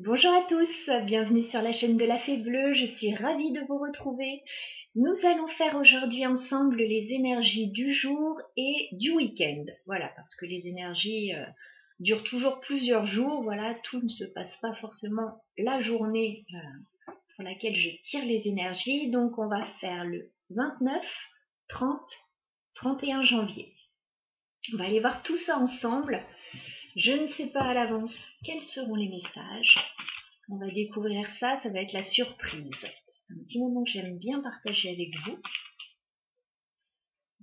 Bonjour à tous, bienvenue sur la chaîne de la Fée Bleue, je suis ravie de vous retrouver. Nous allons faire aujourd'hui ensemble les énergies du jour et du week-end. Voilà, parce que les énergies durent toujours plusieurs jours, voilà, tout ne se passe pas forcément la journée pour laquelle je tire les énergies. Donc on va faire le 29, 30, 31 janvier. On va aller voir tout ça ensemble. Je ne sais pas à l'avance quels seront les messages. On va découvrir ça, ça va être la surprise. C'est un petit moment que j'aime bien partager avec vous.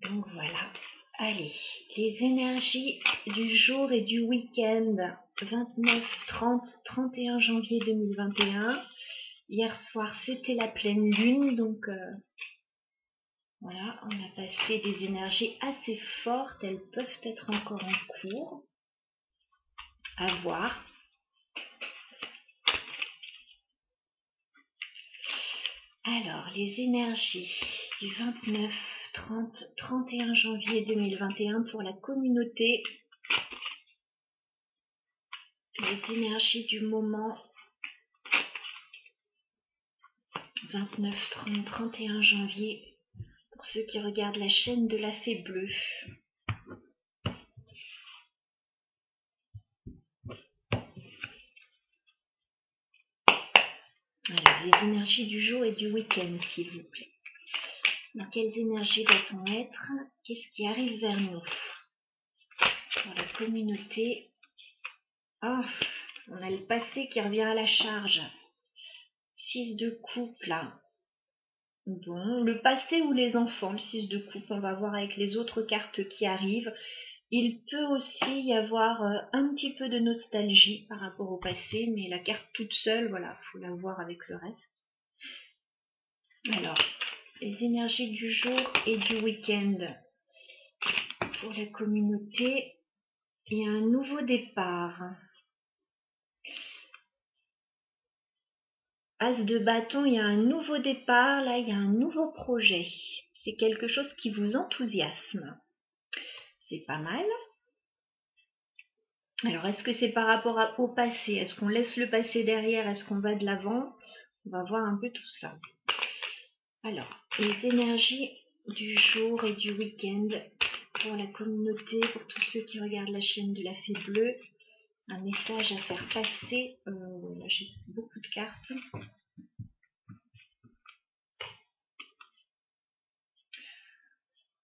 Donc voilà. Allez, les énergies du jour et du week-end. 29, 30, 31 janvier 2021. Hier soir, c'était la pleine lune, donc voilà, on a passé des énergies assez fortes. Elles peuvent être encore en cours. À voir. Alors, les énergies du 29, 30, 31 janvier 2021 pour la communauté. Les énergies du moment 29, 30, 31 janvier pour ceux qui regardent la chaîne de la Fée Bleue. Alors, les énergies du jour et du week-end, s'il vous plaît. Dans quelles énergies doit-on être? Qu'est-ce qui arrive vers nous? Pour la communauté. Ah, on a le passé qui revient à la charge. 6 de coupe, là. Bon, le passé ou les enfants, le 6 de coupe, on va voir avec les autres cartes qui arrivent. Il peut aussi y avoir un petit peu de nostalgie par rapport au passé, mais la carte toute seule, voilà, il faut la voir avec le reste. Alors, les énergies du jour et du week-end. Pour la communauté, il y a un nouveau départ. As de bâton, il y a un nouveau départ, là, il y a un nouveau projet. C'est quelque chose qui vous enthousiasme. C'est pas mal. Alors, est-ce que c'est par rapport au passé? Est-ce qu'on laisse le passé derrière? Est-ce qu'on va de l'avant? On va voir un peu tout ça. Alors, les énergies du jour et du week-end pour la communauté, pour tous ceux qui regardent la chaîne de la Fée Bleue. Un message à faire passer. Là, j'ai beaucoup de cartes.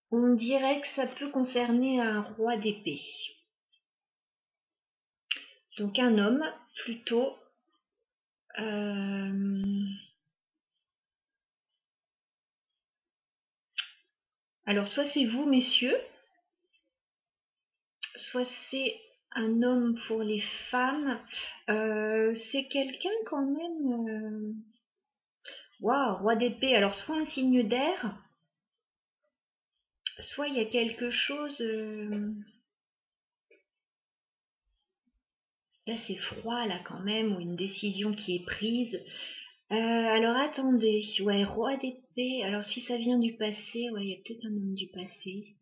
On dirait que ça peut concerner un roi d'épée. Donc un homme, plutôt. Alors, soit c'est vous, messieurs, soit c'est un homme pour les femmes. C'est quelqu'un quand même... Waouh, roi d'épée. Alors, soit un signe d'air, soit il y a quelque chose... Là, c'est froid, là, quand même, ou une décision qui est prise. Alors, attendez. Ouais, roi d'épée. Alors, si ça vient du passé, ouais, il y a peut-être un homme du passé.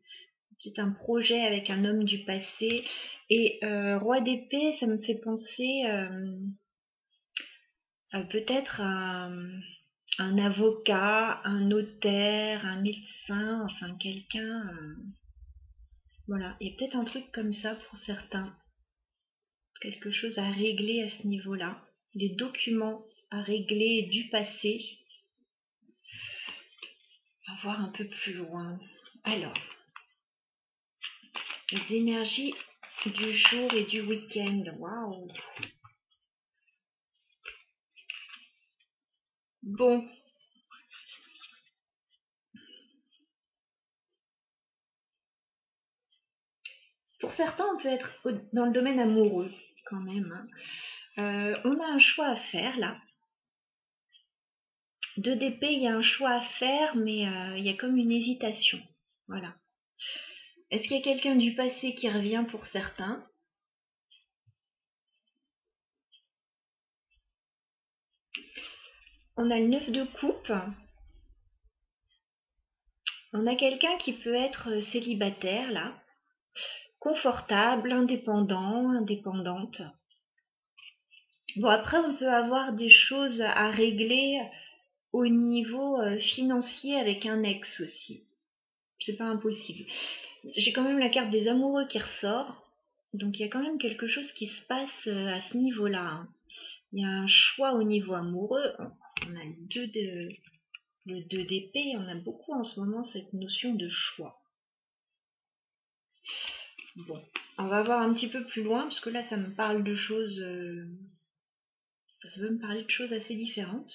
C'est un projet avec un homme du passé. Et roi d'épée, ça me fait penser peut-être à un avocat, un notaire, un médecin, enfin quelqu'un. Voilà, il y a peut-être un truc comme ça pour certains. Quelque chose à régler à ce niveau-là. Des documents à régler du passé. On va voir un peu plus loin. Alors, les énergies du jour et du week-end. Waouh! Bon. Pour certains, on peut être dans le domaine amoureux, quand même. On a un choix à faire, là. 2 d'épée, il y a un choix à faire, mais il y a comme une hésitation. Voilà. Est-ce qu'il y a quelqu'un du passé qui revient pour certains? On a le 9 de coupe. On a quelqu'un qui peut être célibataire, là. Confortable, indépendant, indépendante. Bon, après, on peut avoir des choses à régler au niveau financier avec un ex aussi. C'est pas impossible. J'ai quand même la carte des amoureux qui ressort. Donc il y a quand même quelque chose qui se passe à ce niveau-là, hein. Il y a un choix au niveau amoureux. On a le 2 d'épée. On a beaucoup en ce moment cette notion de choix. Bon, on va voir un petit peu plus loin parce que là ça me parle de choses... ça veut me parler de choses assez différentes.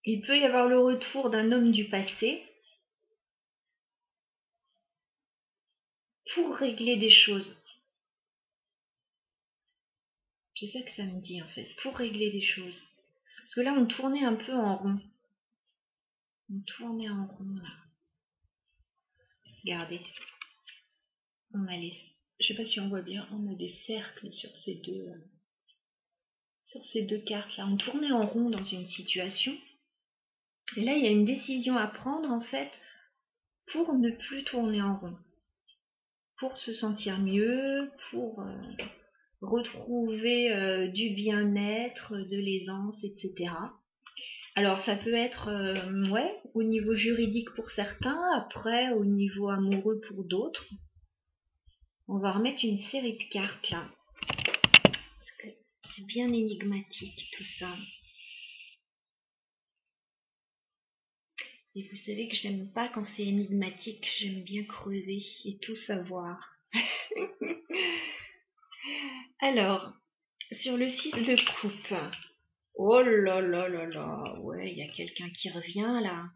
Il peut y avoir le retour d'un homme du passé pour régler des choses. C'est ça que ça me dit en fait, pour régler des choses. Parce que là on tournait un peu en rond. On tournait en rond là. Regardez. On a les... Je sais pas si on voit bien, on a des cercles sur ces deux cartes là. On tournait en rond dans une situation. Et là il y a une décision à prendre en fait pour ne plus tourner en rond. Pour se sentir mieux, pour retrouver du bien-être, de l'aisance, etc. Alors ça peut être au niveau juridique pour certains, après au niveau amoureux pour d'autres. On va remettre une série de cartes là. Parce que c'est bien énigmatique tout ça. Et vous savez que je n'aime pas quand c'est énigmatique, j'aime bien creuser et tout savoir. Alors, sur le 6 de coupe. Oh là là là là, ouais, il y a quelqu'un qui revient là.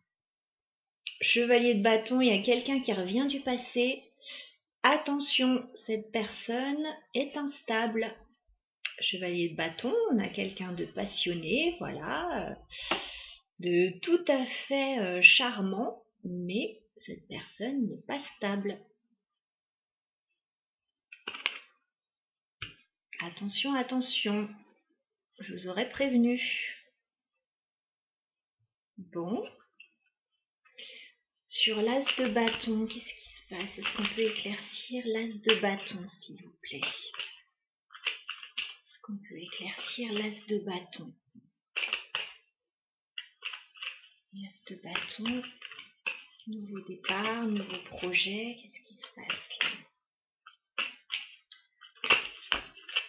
Chevalier de bâton, il y a quelqu'un qui revient du passé. Attention, cette personne est instable. Chevalier de bâton, on a quelqu'un de passionné, voilà, de tout à fait charmant, mais cette personne n'est pas stable. Attention, attention, je vous aurais prévenu. Bon. Sur l'as de bâton, qu'est-ce qui se passe? Est-ce qu'on peut éclaircir l'as de bâton, s'il vous plaît? Est-ce qu'on peut éclaircir l'as de bâton? L'as de bâton, nouveau départ, nouveau projet, qu'est-ce qui se passe là?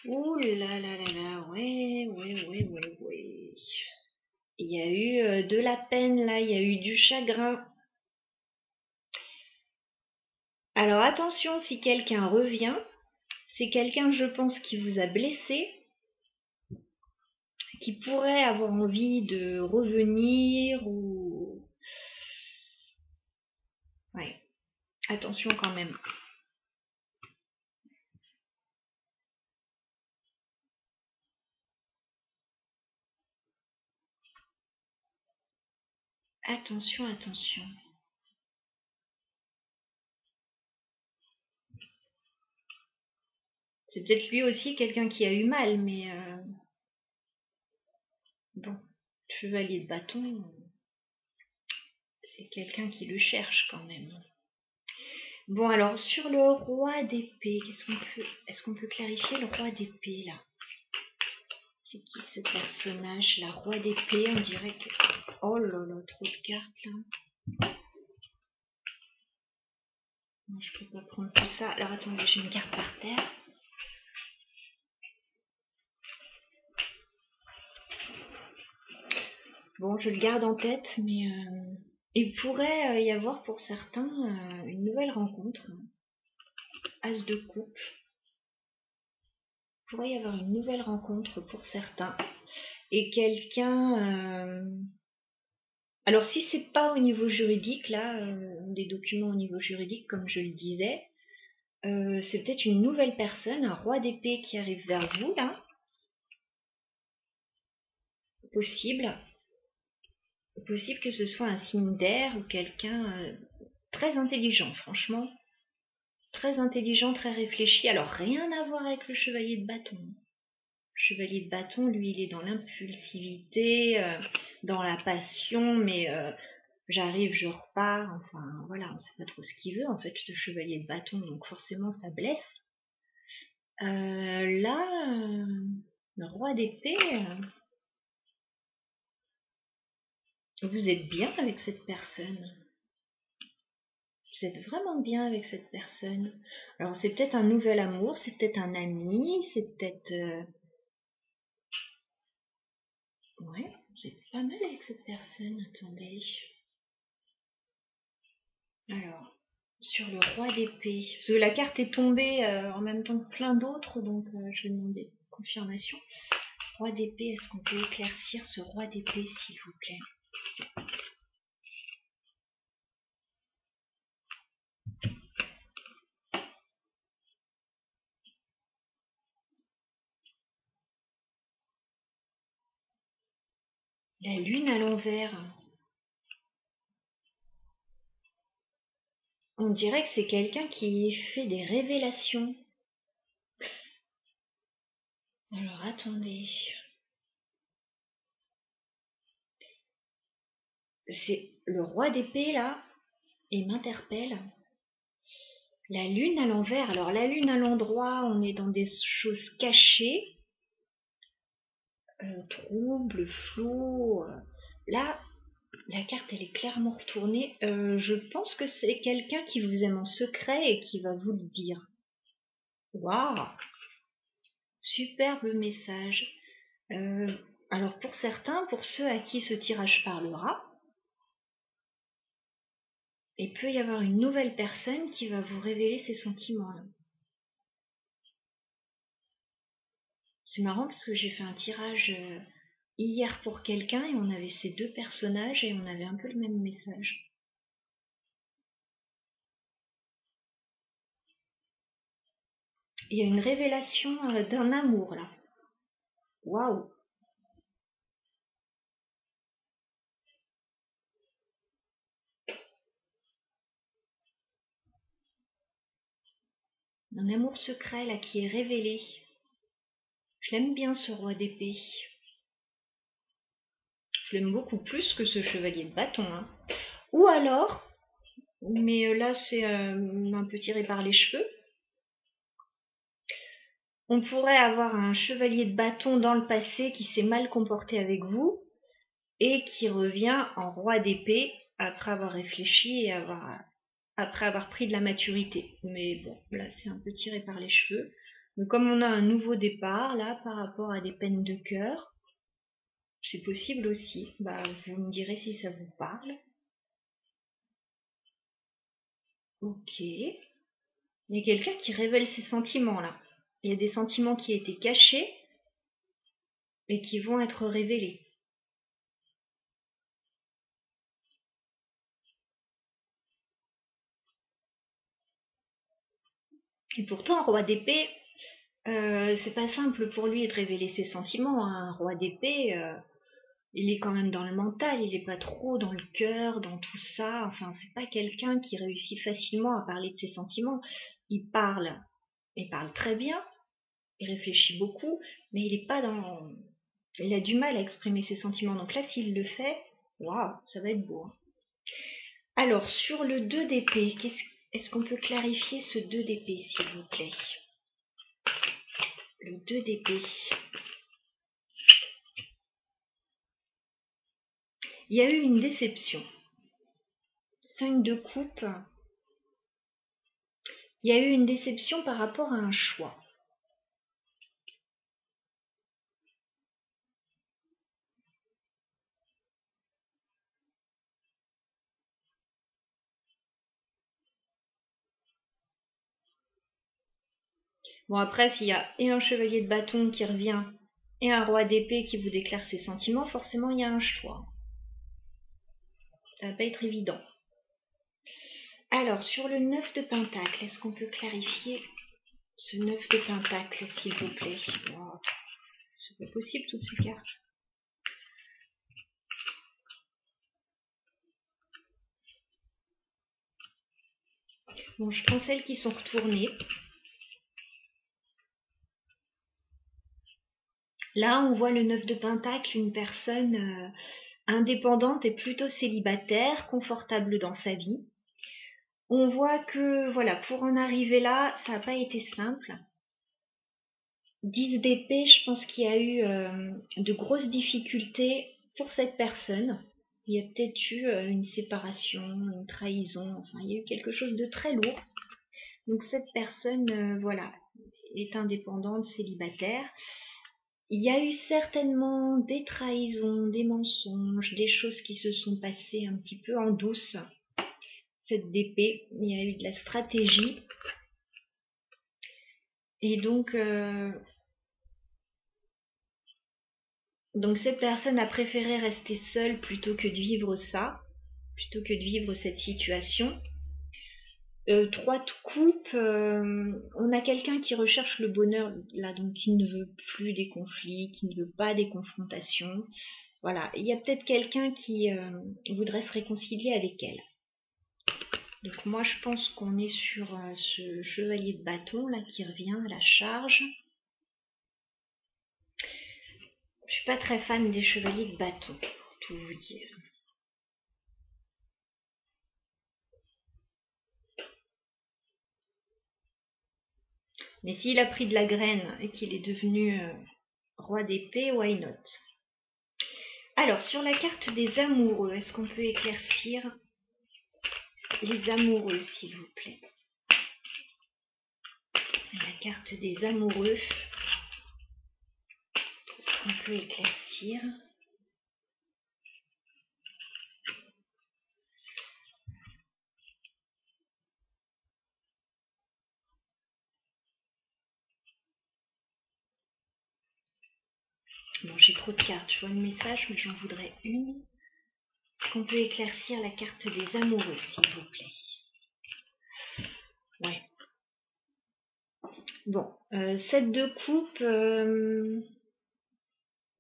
Ouh là là là là, ouais. Il y a eu de la peine là, il y a eu du chagrin. Alors attention, si quelqu'un revient, c'est quelqu'un, je pense, qui vous a blessé, qui pourrait avoir envie de revenir ou... Ouais, attention quand même. Attention, attention. C'est peut-être lui aussi quelqu'un qui a eu mal, mais... Bon, chevalier de bâton, c'est quelqu'un qui le cherche quand même. Bon, alors, sur le roi d'épée, est-ce qu'on peut clarifier le roi d'épée, là? C'est qui ce personnage, la roi d'épée? On dirait que... Oh là là, trop de cartes, là. Non, je peux pas prendre tout ça. Alors, attendez, j'ai une carte par terre. Bon, je le garde en tête, mais il pourrait y avoir pour certains une nouvelle rencontre. As de coupe. Il pourrait y avoir une nouvelle rencontre pour certains. Et quelqu'un... Alors, si c'est pas au niveau juridique, là, des documents au niveau juridique, comme je le disais, c'est peut-être une nouvelle personne, un roi d'épée qui arrive vers vous, là. Possible que ce soit un signe d'air ou quelqu'un très intelligent, franchement. Très intelligent, très réfléchi. Alors, rien à voir avec le chevalier de bâton. Le chevalier de bâton, lui, il est dans l'impulsivité, dans la passion, mais j'arrive, je repars. Enfin, voilà, on sait pas trop ce qu'il veut, en fait, ce chevalier de bâton. Donc, forcément, ça blesse. Là, le roi d'épée, vous êtes bien avec cette personne. Vous êtes vraiment bien avec cette personne. Alors c'est peut-être un nouvel amour, c'est peut-être un ami, c'est peut-être... Ouais, vous êtes pas mal avec cette personne, attendez. Alors, sur le roi d'épée, parce que la carte est tombée en même temps que plein d'autres, donc je vais demander confirmation. Roi d'épée, est-ce qu'on peut éclaircir ce roi d'épée, s'il vous plaît? La lune à l'envers. On dirait que c'est quelqu'un qui fait des révélations. Alors attendez. C'est le roi d'épée là, il m'interpelle. La lune à l'envers. Alors la lune à l'endroit, on est dans des choses cachées, troubles, flou. Là, la carte elle est clairement retournée. Je pense que c'est quelqu'un qui vous aime en secret et qui va vous le dire. Waouh! Superbe message. Alors pour certains, pour ceux à qui ce tirage parlera, il peut y avoir une nouvelle personne qui va vous révéler ses sentiments-là. C'est marrant parce que j'ai fait un tirage hier pour quelqu'un et on avait ces deux personnages et on avait un peu le même message. Il y a une révélation d'un amour là. Waouh! Un amour secret là qui est révélé. Je l'aime bien ce roi d'épée. Je l'aime beaucoup plus que ce chevalier de bâton. Hein. Ou alors, mais là c'est un peu tiré par les cheveux, on pourrait avoir un chevalier de bâton dans le passé qui s'est mal comporté avec vous et qui revient en roi d'épée après avoir réfléchi et après avoir pris de la maturité. Mais bon, là c'est un peu tiré par les cheveux. Donc comme on a un nouveau départ là par rapport à des peines de cœur, c'est possible aussi. Bah, vous me direz si ça vous parle. Ok. Il y a quelqu'un qui révèle ses sentiments là. Il y a des sentiments qui étaient cachés et qui vont être révélés. Et pourtant, un roi d'épée, c'est pas simple pour lui de révéler ses sentiments. Un roi d'épée, il est quand même dans le mental, il est pas trop dans le cœur, dans tout ça. Enfin, c'est pas quelqu'un qui réussit facilement à parler de ses sentiments. Il parle très bien, il réfléchit beaucoup, mais il est pas dans... Il a du mal à exprimer ses sentiments. Donc là, s'il le fait, waouh, ça va être beau. Hein. Alors, sur le 2 d'épée, est-ce qu'on peut clarifier ce 2 d'épée, s'il vous plaît? Le 2 d'épée. Il y a eu une déception. 5 de coupe. Il y a eu une déception par rapport à un choix. Bon, après, s'il y a et un chevalier de bâton qui revient et un roi d'épée qui vous déclare ses sentiments, forcément, il y a un choix. Ça va pas être évident. Alors, sur le 9 de pentacle, est-ce qu'on peut clarifier ce 9 de pentacle, s'il vous plaît? Wow. C'est pas possible, toutes ces cartes. Bon, je prends celles qui sont retournées. Là, on voit le 9 de pentacle, une personne indépendante et plutôt célibataire, confortable dans sa vie. On voit que, voilà, pour en arriver là, ça n'a pas été simple. 10 d'épée, je pense qu'il y a eu de grosses difficultés pour cette personne. Il y a peut-être eu une séparation, une trahison, enfin il y a eu quelque chose de très lourd. Donc cette personne, voilà, est indépendante, célibataire. Il y a eu certainement des trahisons, des mensonges, des choses qui se sont passées un petit peu en douce. Cette d'épée, il y a eu de la stratégie. Et donc cette personne a préféré rester seule plutôt que de vivre ça, plutôt que de vivre cette situation. 3 de coupe, on a quelqu'un qui recherche le bonheur, là, donc qui ne veut plus des conflits, qui ne veut pas des confrontations. Voilà, il y a peut-être quelqu'un qui voudrait se réconcilier avec elle. Donc moi je pense qu'on est sur ce chevalier de bâton là qui revient à la charge. Je suis pas très fan des chevaliers de bâton, pour tout vous dire. Mais s'il a pris de la graine et qu'il est devenu roi d'épée, why not? Alors, sur la carte des amoureux, est-ce qu'on peut éclaircir les amoureux, s'il vous plaît? La carte des amoureux, est-ce qu'on peut éclaircir? Bon, j'ai trop de cartes, je vois le message, mais j'en voudrais une. Est-ce qu'on peut éclaircir la carte des amoureux, s'il vous plaît? Ouais. Bon, 7 de coupe,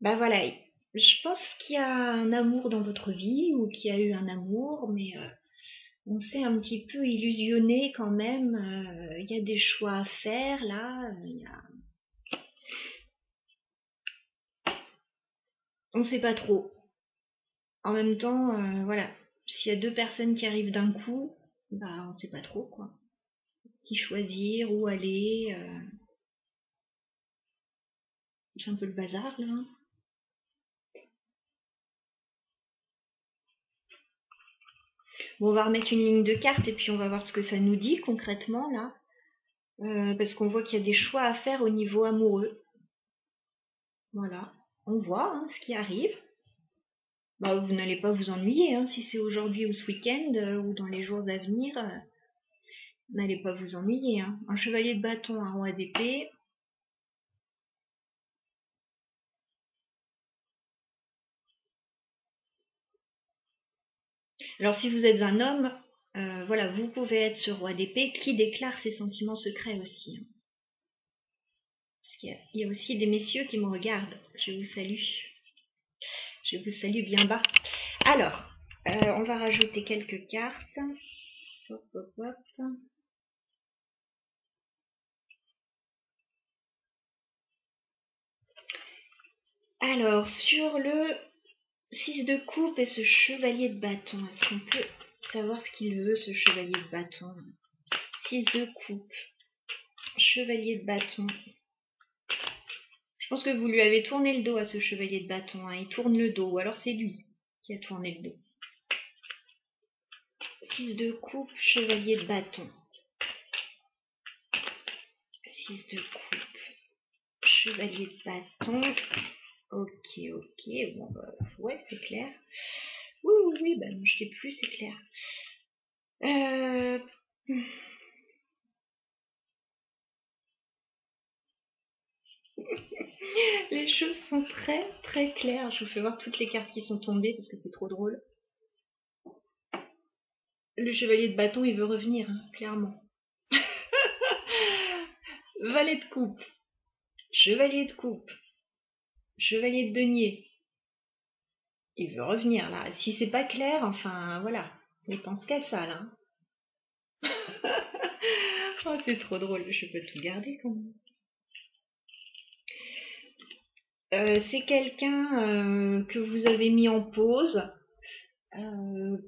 bah voilà, je pense qu'il y a un amour dans votre vie, ou qu'il y a eu un amour, mais on s'est un petit peu illusionné quand même. Il y a des choix à faire, là. On sait pas trop. En même temps, voilà, s'il y a 2 personnes qui arrivent d'un coup, bah on sait pas trop, quoi. Qui choisir, où aller. C'est un peu le bazar, là. Bon, on va remettre une ligne de carte et puis on va voir ce que ça nous dit concrètement, là. Parce qu'on voit qu'il y a des choix à faire au niveau amoureux. Voilà, on voit hein, ce qui arrive. Bah, vous n'allez pas vous ennuyer, hein, si c'est aujourd'hui ou ce week-end ou dans les jours à venir. Vous n'allez pas vous ennuyer. Hein. Un chevalier de bâton, un roi d'épée. Alors si vous êtes un homme, voilà, vous pouvez être ce roi d'épée qui déclare ses sentiments secrets aussi. Hein. Parce qu'il y a aussi des messieurs qui me regardent. Je vous salue. Je vous salue bien bas. Alors, on va rajouter quelques cartes. Hop, hop, hop. Alors, sur le 6 de coupe et ce chevalier de bâton, est-ce qu'on peut savoir ce qu'il veut, ce chevalier de bâton? 6 de coupe, chevalier de bâton. Je pense que vous lui avez tourné le dos à ce chevalier de bâton. Hein. Il tourne le dos, ou alors c'est lui qui a tourné le dos. 6 de coupe, chevalier de bâton. 6 de coupe, chevalier de bâton. Ok, ok, bon bah, ouais, c'est clair. Oui, oui, oui, bah non, je l'ai plus, c'est clair. Les choses sont très très claires. Je vous fais voir toutes les cartes qui sont tombées parce que c'est trop drôle. Le chevalier de bâton, il veut revenir, hein, clairement. Valet de coupe, chevalier de coupe, chevalier de denier. Il veut revenir là. Si c'est pas clair, enfin voilà. Il pense qu'à ça là. Oh, c'est trop drôle. Je peux tout garder quand même. C'est quelqu'un que vous avez mis en pause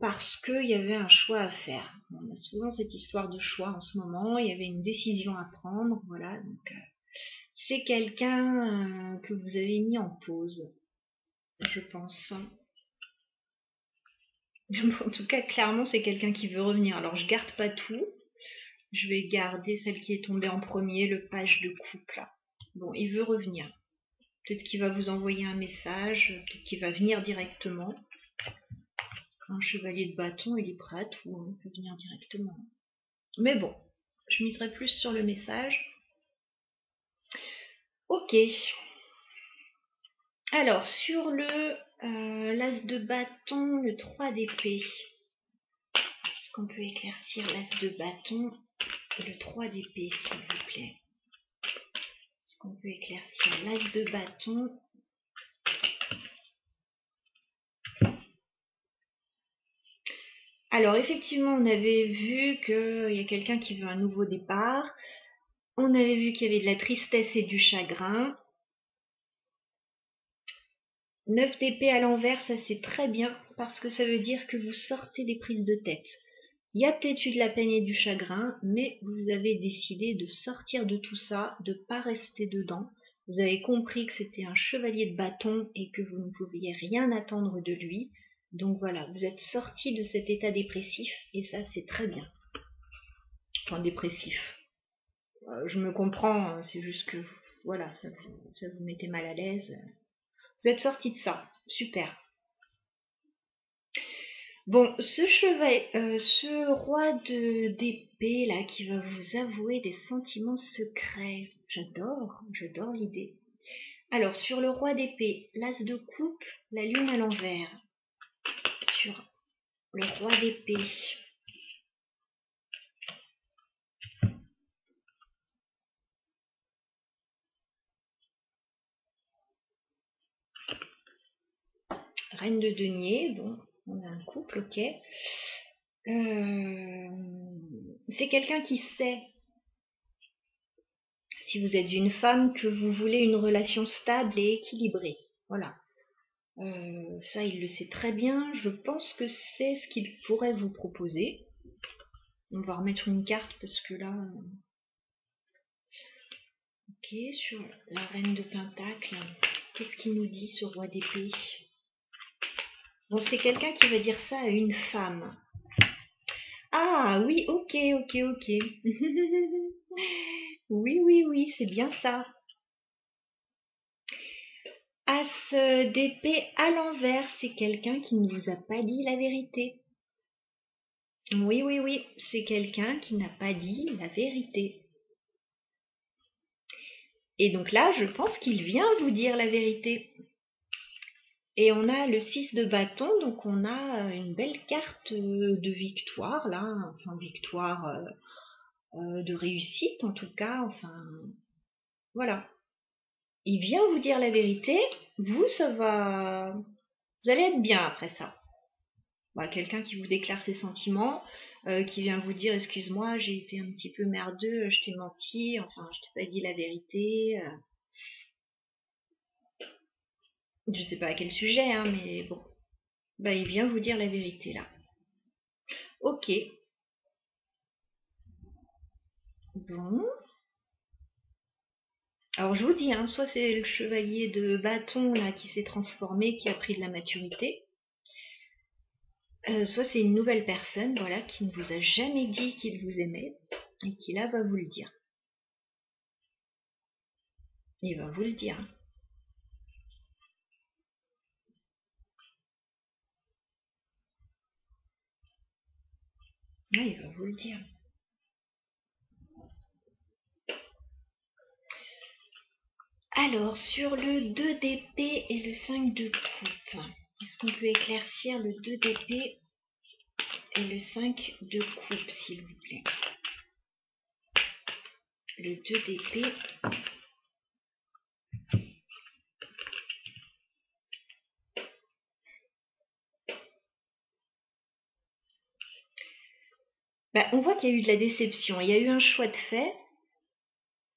parce qu'il y avait un choix à faire. On a souvent cette histoire de choix en ce moment. Il y avait une décision à prendre. Voilà. Donc, c'est quelqu'un que vous avez mis en pause, je pense. En tout cas, clairement, c'est quelqu'un qui veut revenir. Alors, je garde pas tout. Je vais garder celle qui est tombée en premier, le page de couple. Bon, il veut revenir. Peut-être qu'il va vous envoyer un message, peut-être qu'il va venir directement. Un chevalier de bâton, il est prêt à tout, hein, il peut venir directement. Mais bon, je miserai plus sur le message. Ok. Alors, sur le l'as de bâton, le 3 d'épée. Est-ce qu'on peut éclaircir l'as de bâton et le 3 d'épée, s'il vous plaît? Est-ce qu'on peut éclaircir l'as de bâton? Alors, effectivement, on avait vu qu'il y a quelqu'un qui veut un nouveau départ. On avait vu qu'il y avait de la tristesse et du chagrin. 9 d'épée à l'envers, ça c'est très bien parce que ça veut dire que vous sortez des prises de tête. Il y a peut-être eu de la peine et du chagrin, mais vous avez décidé de sortir de tout ça, de ne pas rester dedans. Vous avez compris que c'était un chevalier de bâton et que vous ne pouviez rien attendre de lui. Donc voilà, vous êtes sorti de cet état dépressif et ça c'est très bien. Enfin dépressif. Je me comprends, hein, c'est juste que voilà, ça vous mettait mal à l'aise. Vous êtes sorti de ça, super. Bon, ce roi d'épée là qui va vous avouer des sentiments secrets, j'adore l'idée. Alors sur le roi d'épée, l'as de coupe, la lune à l'envers. Sur le roi d'épée. Reine de denier, bon, on a un couple, ok. C'est quelqu'un qui sait, si vous êtes une femme, que vous voulez une relation stable et équilibrée. Voilà. Ça, il le sait très bien. Je pense que c'est ce qu'il pourrait vous proposer. On va remettre une carte parce que là... Ok, sur la reine de pentacle, qu'est-ce qu'il nous dit ce roi d'épée? Bon, c'est quelqu'un qui va dire ça à une femme. Ah oui, ok. Oui, c'est bien ça. As d'épée à l'envers, c'est quelqu'un qui ne vous a pas dit la vérité. Oui, c'est quelqu'un qui n'a pas dit la vérité. Et donc là, je pense qu'il vient vous dire la vérité. Et on a le 6 de bâton, donc on a une belle carte de victoire, là, enfin victoire de réussite en tout cas, enfin voilà. Il vient vous dire la vérité, vous allez être bien après ça. Bah, quelqu'un qui vous déclare ses sentiments, qui vient vous dire excuse-moi, j'ai été un petit peu merdeux, je t'ai menti, enfin je t'ai pas dit la vérité. Je sais pas à quel sujet, hein, mais bon. Bah, il vient vous dire la vérité là. Ok. Bon. Alors je vous dis, hein, soit c'est le chevalier de bâton là qui s'est transformé, qui a pris de la maturité, soit c'est une nouvelle personne, voilà, qui ne vous a jamais dit qu'il vous aimait et qui là va vous le dire. Il va vous le dire. Ouais, il va vous le dire. Alors, sur le 2 d'épée et le 5 de coupe, est-ce qu'on peut éclaircir le 2 d'épée et le 5 de coupe, s'il vous plaît? Le 2 d'épée. Bah, on voit qu'il y a eu de la déception. Il y a eu un choix de fait,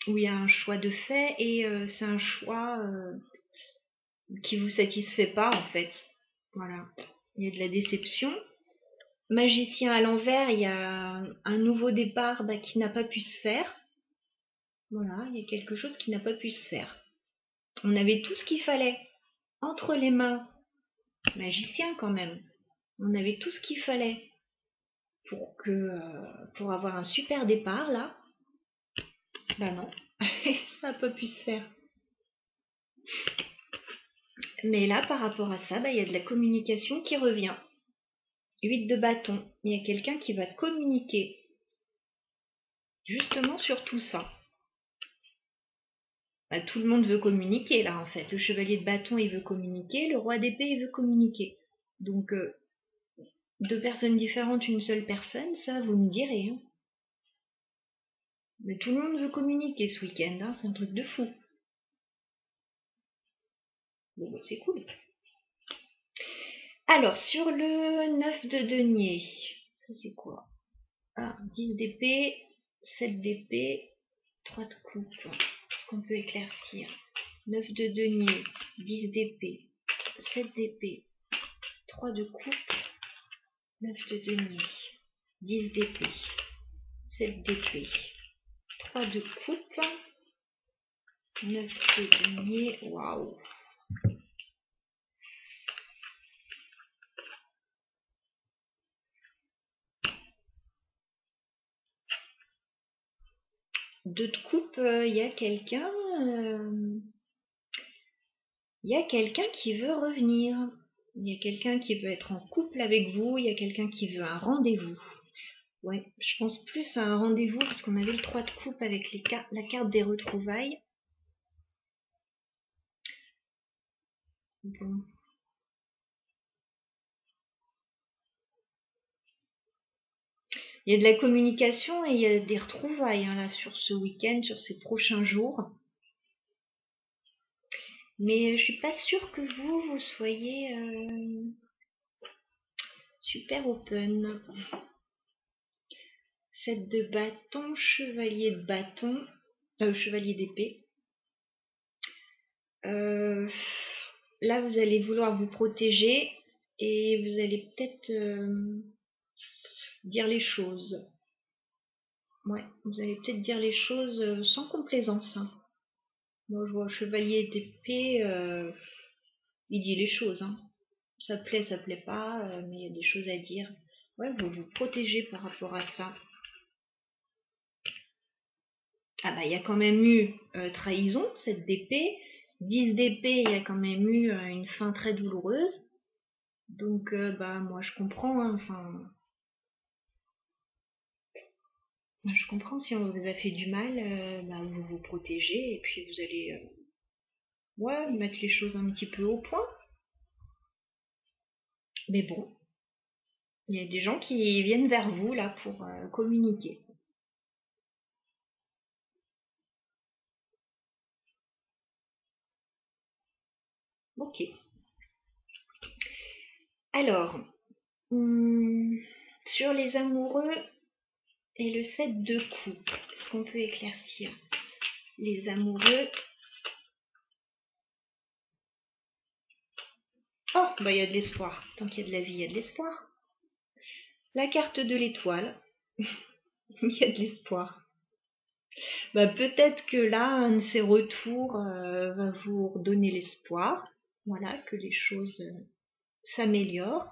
où il y a un choix de fait, et c'est un choix qui vous satisfait pas, en fait. Voilà. Il y a de la déception. Magicien à l'envers, il y a un nouveau départ qui n'a pas pu se faire. Voilà, il y a quelque chose qui n'a pas pu se faire. On avait tout ce qu'il fallait entre les mains. Magicien quand même. On avait tout ce qu'il fallait pour avoir un super départ là. Bah non, ça n'a pas pu se faire. Mais là, par rapport à ça, il y a de la communication qui revient. 8 de bâton. Il y a quelqu'un qui va communiquer justement sur tout ça. Bah, tout le monde veut communiquer là en fait. Le chevalier de bâton il veut communiquer, le roi d'épée il veut communiquer. Donc deux personnes différentes, une seule personne, ça vous me direz. Hein. Mais tout le monde veut communiquer ce week-end, hein, c'est un truc de fou. Bon, bah, c'est cool. Alors, sur le 9 de denier, ça c'est quoi? 10 d'épée, 7 d'épée, 3 de coupe. Est-ce qu'on peut éclaircir? 9 de denier, 10 d'épée, 7 d'épée, 3 de coupe, 9 de denier, 10 d'épée, 7 d'épée, 3 de coupe, 9 de denier, waouh! Deux de coupe, il y a quelqu'un qui veut revenir. Il y a quelqu'un qui veut être en couple avec vous. Il y a quelqu'un qui veut un rendez-vous. Ouais, je pense plus à un rendez-vous parce qu'on avait le 3 de coupe avec la carte des retrouvailles. Bon. Il y a de la communication et il y a des retrouvailles hein, là, sur ce week-end, sur ces prochains jours. Mais je suis pas sûre que vous soyez super open. 7 de bâton, chevalier de bâton, chevalier d'épée. Là, vous allez vouloir vous protéger et vous allez peut-être dire les choses. Ouais, vous allez peut-être dire les choses sans complaisance. Hein. Moi, je vois chevalier d'épée, il dit les choses. Hein. Ça plaît pas, mais il y a des choses à dire. Ouais, vous vous protégez par rapport à ça. Ah bah, il y a quand même eu trahison, 7 d'épée. 10 d'épée, il y a quand même eu une fin très douloureuse. Donc, bah, moi, je comprends. Hein, enfin, je comprends si on vous a fait du mal, bah, vous vous protégez et puis vous allez ouais, mettre les choses un petit peu au point. Mais bon, il y a des gens qui viennent vers vous là pour communiquer. Ok. Alors, sur les amoureux et le 7 de coupe, est-ce qu'on peut éclaircir les amoureux? Oh, bah il y a de l'espoir. Tant qu'il y a de la vie, il y a de l'espoir. La carte de l'étoile, il y a de l'espoir. Bah, peut-être que là, un de ces retours va vous redonner l'espoir. Voilà, que les choses s'améliorent.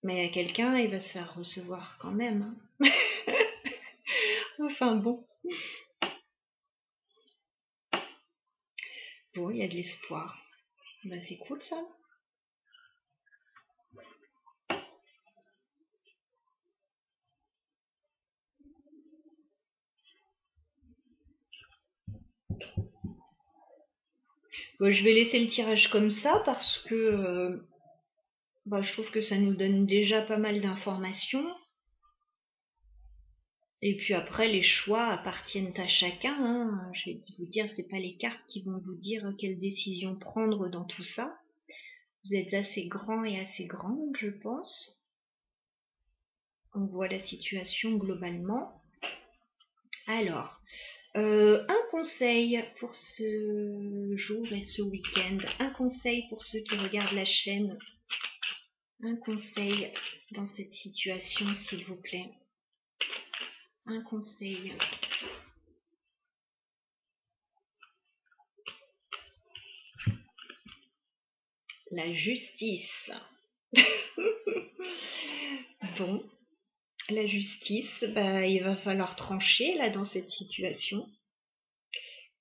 Mais quelqu'un, il va se faire recevoir quand même. Hein. Enfin bon. Bon, il y a de l'espoir. Bah, c'est cool ça. Bon, je vais laisser le tirage comme ça parce que bah, je trouve que ça nous donne déjà pas mal d'informations. Et puis après, les choix appartiennent à chacun. Hein. Je vais vous dire, c'est pas les cartes qui vont vous dire quelle décision prendre dans tout ça. Vous êtes assez grand et assez grande, je pense. On voit la situation globalement. Alors, un conseil pour ce jour et ce week-end. Un conseil pour ceux qui regardent la chaîne. Un conseil dans cette situation, s'il vous plaît. Un conseil. la justice. Bon, la justice, il va falloir trancher là dans cette situation.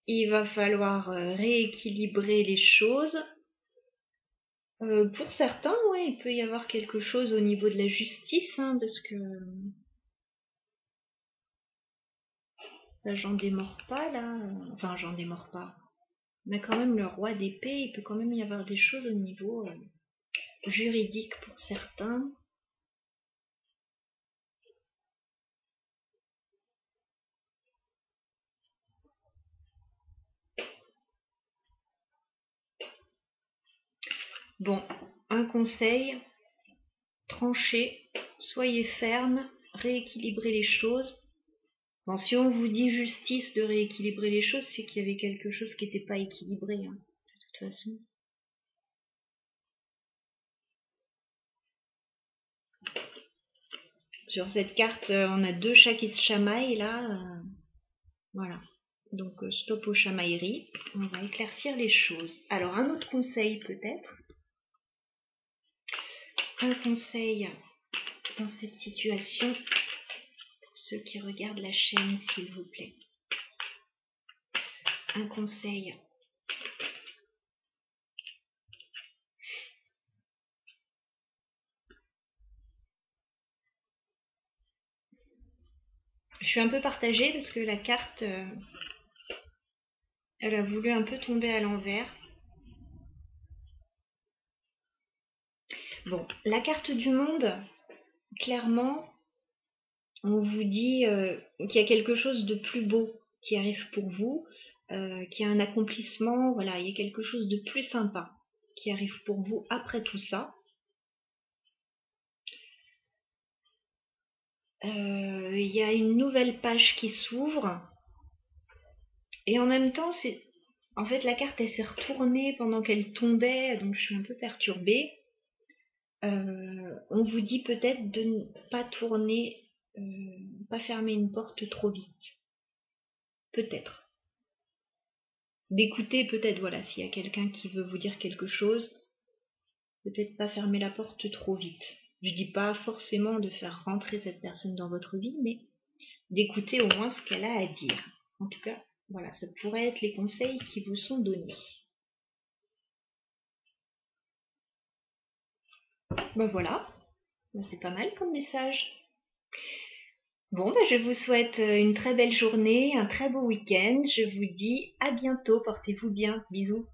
Il va falloir rééquilibrer les choses. Pour certains, ouais, il peut y avoir quelque chose au niveau de la justice, hein, parce que là, j'en démords pas, là. Enfin, j'en démords pas. On a quand même le roi d'épée, il peut quand même y avoir des choses au niveau juridique pour certains. Bon, un conseil, tranchez, soyez ferme, rééquilibrez les choses. Bon, si on vous dit justice de rééquilibrer les choses, c'est qu'il y avait quelque chose qui n'était pas équilibré, hein, de toute façon. Sur cette carte, on a 2 chats qui se chamaillent, là. Voilà. Donc, stop aux chamailleries. On va éclaircir les choses. Alors, un autre conseil, peut-être. Un conseil dans cette situation, pour ceux qui regardent la chaîne, s'il vous plaît. Un conseil. Je suis un peu partagée parce que la carte, elle a voulu un peu tomber à l'envers. Bon, la carte du monde, clairement, on vous dit qu'il y a quelque chose de plus beau qui arrive pour vous, qu'il y a un accomplissement, voilà, il y a quelque chose de plus sympa qui arrive pour vous après tout ça. Il y a une nouvelle page qui s'ouvre. Et en même temps, en fait, la carte, elle s'est retournée pendant qu'elle tombait, donc je suis un peu perturbée. On vous dit peut-être de ne pas tourner, pas fermer une porte trop vite. Peut-être. D'écouter peut-être, voilà, s'il y a quelqu'un qui veut vous dire quelque chose, peut-être pas fermer la porte trop vite. Je dis pas forcément de faire rentrer cette personne dans votre vie, mais d'écouter au moins ce qu'elle a à dire. En tout cas, voilà, ça pourrait être les conseils qui vous sont donnés. Ben voilà, c'est pas mal comme message. Bon, je vous souhaite une très belle journée, un très beau week-end. Je vous dis à bientôt, portez-vous bien. Bisous.